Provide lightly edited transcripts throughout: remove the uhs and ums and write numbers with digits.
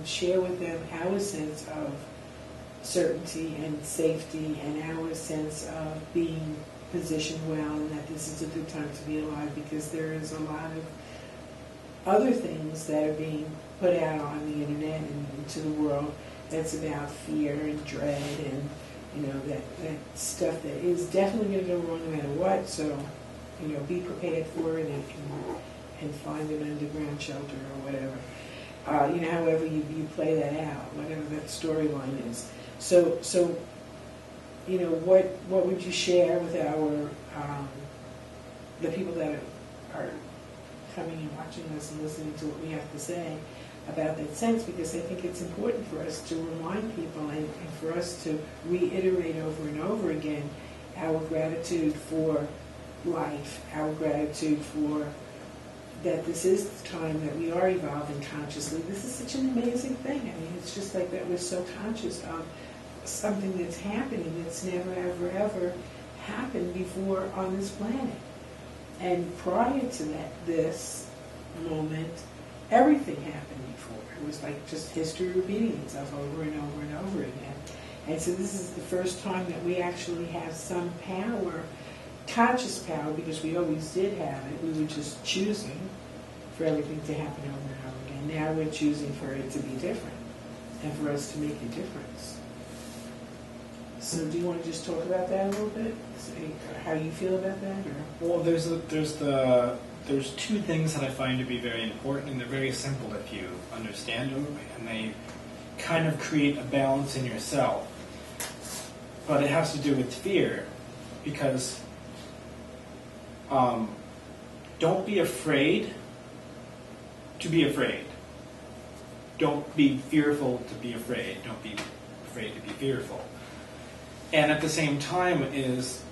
share with them our sense of certainty and safety and our sense of being positioned well, and that this is a good time to be alive, because there is a lot of other things that are being put out on the internet and into the world that's about fear and dread and, you know, that stuff that is definitely going to go wrong no matter what. So, you know, be prepared for it and find an underground shelter or whatever. You know, however you play that out, whatever that storyline is. So, you know, what would you share with our the people that are coming and watching us and listening to what we have to say about that sense? Because I think it's important for us to remind people and for us to reiterate over and over again our gratitude for life, our gratitude for that this is the time that we are evolving consciously. This is such an amazing thing. I mean, it's just like that we're so conscious of something that's happening that's never, ever, ever happened before on this planet. And prior to this moment, everything happened before. It was like just history repeating itself over and over and over again. And so this is the first time that we actually have some power, conscious power, because we always did have it. We were just choosing for everything to happen over and over again. Now we're choosing for it to be different and for us to make a difference. So do you want to just talk about that a little bit? Say how you feel about that? Or? Well, there's two things that I find to be very important, and they're very simple if you understand them, and they kind of create a balance in yourself. But it has to do with fear, because don't be afraid to be afraid. Don't be fearful to be afraid. Don't be afraid to be fearful. And at the same time is,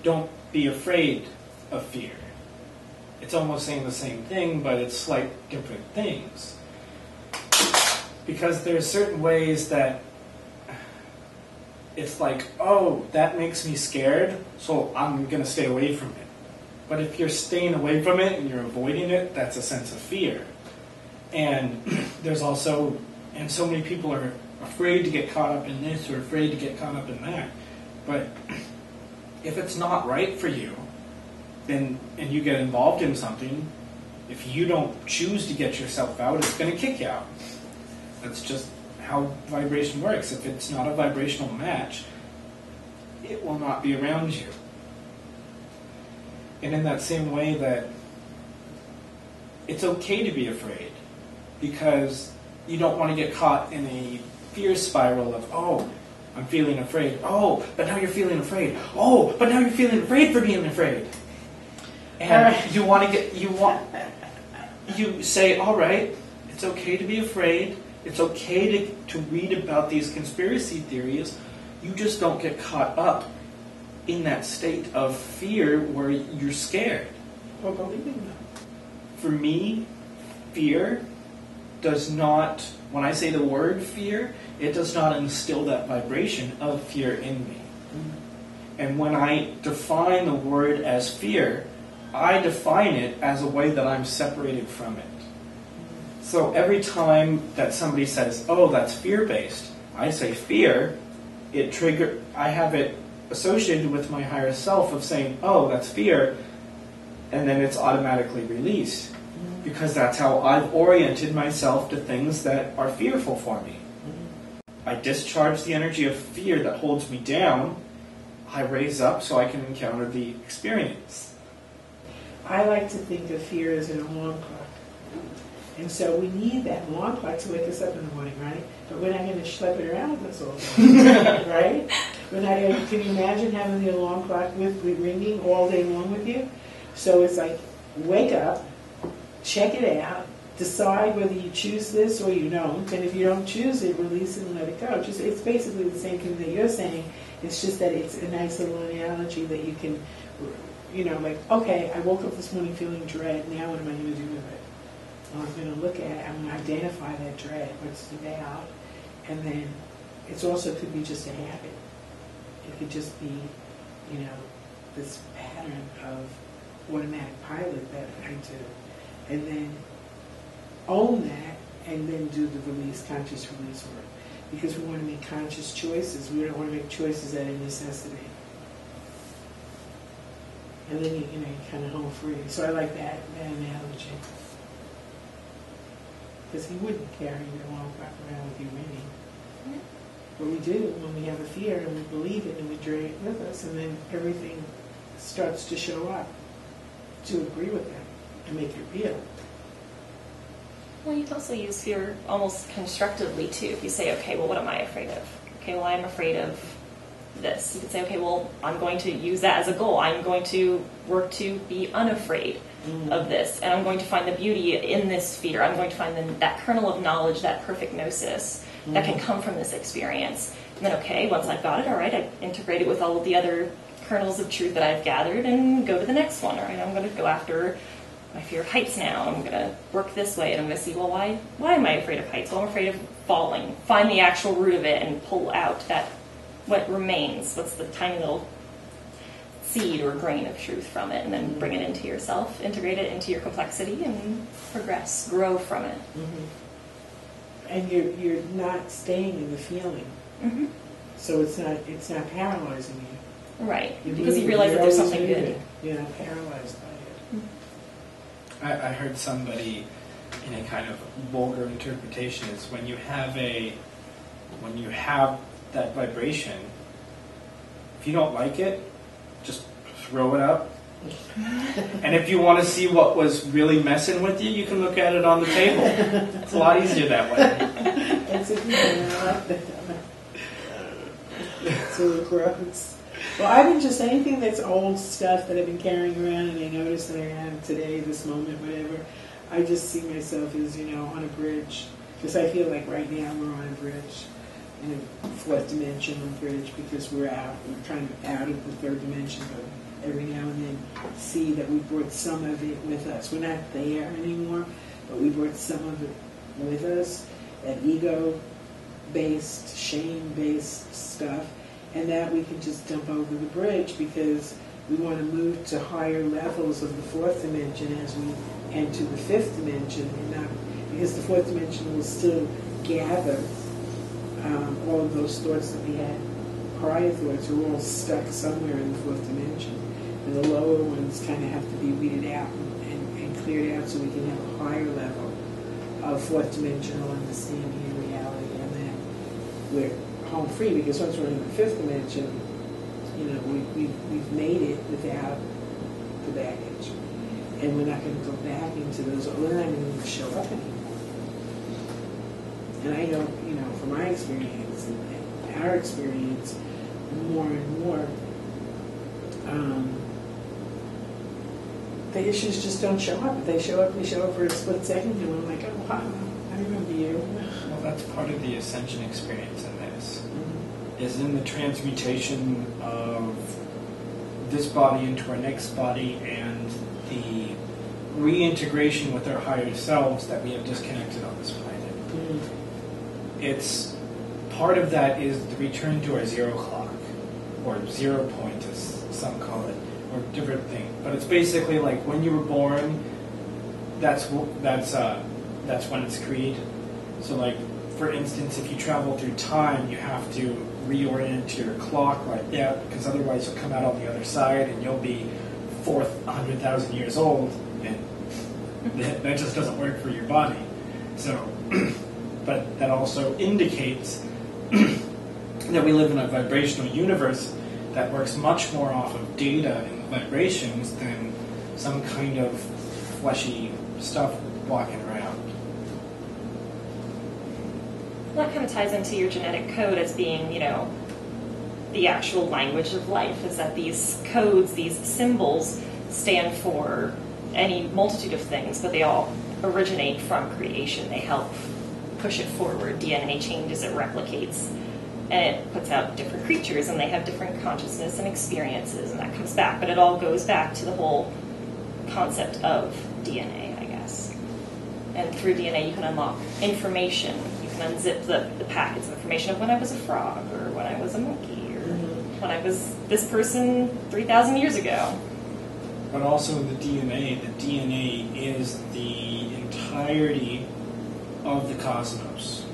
don't be afraid of fear. It's almost saying the same thing, but it's slight different things. Because there's certain ways that it's like, oh, that makes me scared, so I'm going to stay away from it. But if you're staying away from it and you're avoiding it, that's a sense of fear. And there's also, and so many people are afraid to get caught up in this or afraid to get caught up in that. But if it's not right for you, then and you get involved in something, if you don't choose to get yourself out, it's going to kick you out. That's just how vibration works. If it's not a vibrational match, it will not be around you. And in that same way that it's okay to be afraid, because you don't want to get caught in a fear spiral of, oh, I'm feeling afraid. Oh, but now you're feeling afraid. Oh, but now you're feeling afraid for being afraid. And you say, all right, it's okay to be afraid. It's okay to read about these conspiracy theories. You just don't get caught up in that state of fear where you're scared. Or believing them. For me, fear does not, when I say the word fear, it does not instill that vibration of fear in me. And when I define the word as fear, I define it as a way that I'm separated from it. So every time that somebody says, oh, that's fear-based, I say fear, I have it associated with my higher self of saying, oh, that's fear, and then it's automatically released. Because that's how I've oriented myself to things that are fearful for me. I discharge the energy of fear that holds me down. I raise up so I can encounter the experience. I like to think of fear as an alarm clock. And so we need that alarm clock to wake us up in the morning, right? But we're not going to schlep it around with us all day, right? We're not going to, can you imagine having the alarm clock with ringing all day long with you? So it's like, wake up, check it out, decide whether you choose this or you don't, and if you don't choose it, release it and let it go. It's basically the same thing that you're saying. It's just that it's a nice little analogy that you can, you know, like, okay, I woke up this morning feeling dread, now what am I going to do with it? Well, I'm going to look at it, I'm going to identify that dread, what's it about, and then it also could be just a habit. It could just be, you know, this pattern of automatic pilot that I do. And then own that and then do the conscious release work. Because we want to make conscious choices. We don't want to make choices out of necessity. And then you kind of home free. So I like that analogy. Because he wouldn't carry you along around with you maybe. But we do when we have a fear and we believe it and we drag it with us, and then everything starts to show up to agree with that and make it real. Well, you can also use fear almost constructively too. If you say, okay, well, what am I afraid of? Okay, well, I'm afraid of this. You could say, okay, well, I'm going to use that as a goal. I'm going to work to be unafraid of this, and I'm going to find the beauty in this fear. I'm going to find that kernel of knowledge, that perfect gnosis that can come from this experience. And then, okay, once I've got it, all right, I integrate it with all of the other kernels of truth that I've gathered and go to the next one. All right, I'm going to go after my fear of heights now. I'm going to work this way, and I'm going to see, well, why am I afraid of heights? Well, I'm afraid of falling. Find the actual root of it and pull out what remains. What's the tiny little seed or grain of truth from it, and then bring it into yourself, integrate it into your complexity, and progress, grow from it. And you're not staying in the feeling, so it's not paralyzing you. Right, because you realize that there's something good. You're not paralyzed by it. I heard somebody in a kind of vulgar interpretation is when you have that vibration, if you don't like it, just throw it up. And if you want to see what was really messing with you, you can look at it on the table. It's a lot easier that way. That's a good one. I like that. So gross. Well, I've been just anything that's old stuff that I've been carrying around, and I noticed that I have today, this moment, whatever. I just see myself as on a bridge, because I feel like right now we're on a bridge, in a fourth dimensional bridge, because we're kind of out of the third dimension, but every now and then see that we brought some of it with us. We're not there anymore, but we brought some of it with us, that ego-based, shame-based stuff, and that we can just dump over the bridge because we want to move to higher levels of the fourth dimension as we enter the fifth dimension, and not because the fourth dimension will still gather all of those thoughts that we had. Prior thoughts are all stuck somewhere in the fourth dimension. And the lower ones kind of have to be weeded out and cleared out so we can have a higher level of fourth dimensional understanding and reality. And then we're home free, because once we're in the fifth dimension, we've made it without the baggage. And we're not going to go back into those, we're not going to show up anymore. And I know, from my experience and our experience, more and more, the issues just don't show up. If they show up for a split second, and I'm like, oh, wow, I remember you. Well, that's part of the ascension experience in this, is in the transmutation of this body into our next body and the reintegration with our higher selves that we have disconnected on this planet. It's part of that is the return to our zero clock, or 0 point, as some call it, or different thing. But it's basically like when you were born, that's when it's created. So, like, for instance, if you travel through time, you have to reorient your clock like that, because otherwise you'll come out on the other side and you'll be 100,000 years old, and that just doesn't work for your body. So, but that also indicates that we live in a vibrational universe that works much more off of data and vibrations than some kind of fleshy stuff walking around. That kind of ties into your genetic code as being, the actual language of life, is that these codes, these symbols, stand for any multitude of things, but they all originate from creation. They help push it forward. DNA changes, it replicates, and it puts out different creatures, and they have different consciousness and experiences, and that comes back. But it all goes back to the whole concept of DNA, I guess. And through DNA, you can unlock information. You can unzip the packets of information of when I was a frog, or when I was a monkey, or when I was this person 3,000 years ago. But also the DNA is the entirety of the cosmos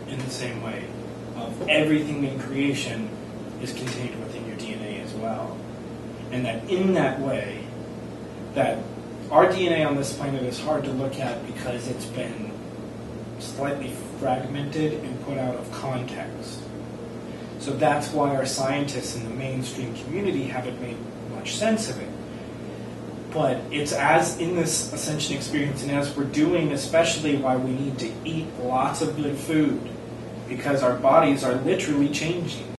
in the same way. Of everything in creation is contained within your DNA as well. And that in that way, that our DNA on this planet is hard to look at because it's been slightly fragmented and put out of context. So that's why our scientists in the mainstream community haven't made much sense of it. But it's as in this ascension experience and as we're doing, especially why we need to eat lots of good food, because our bodies are literally changing.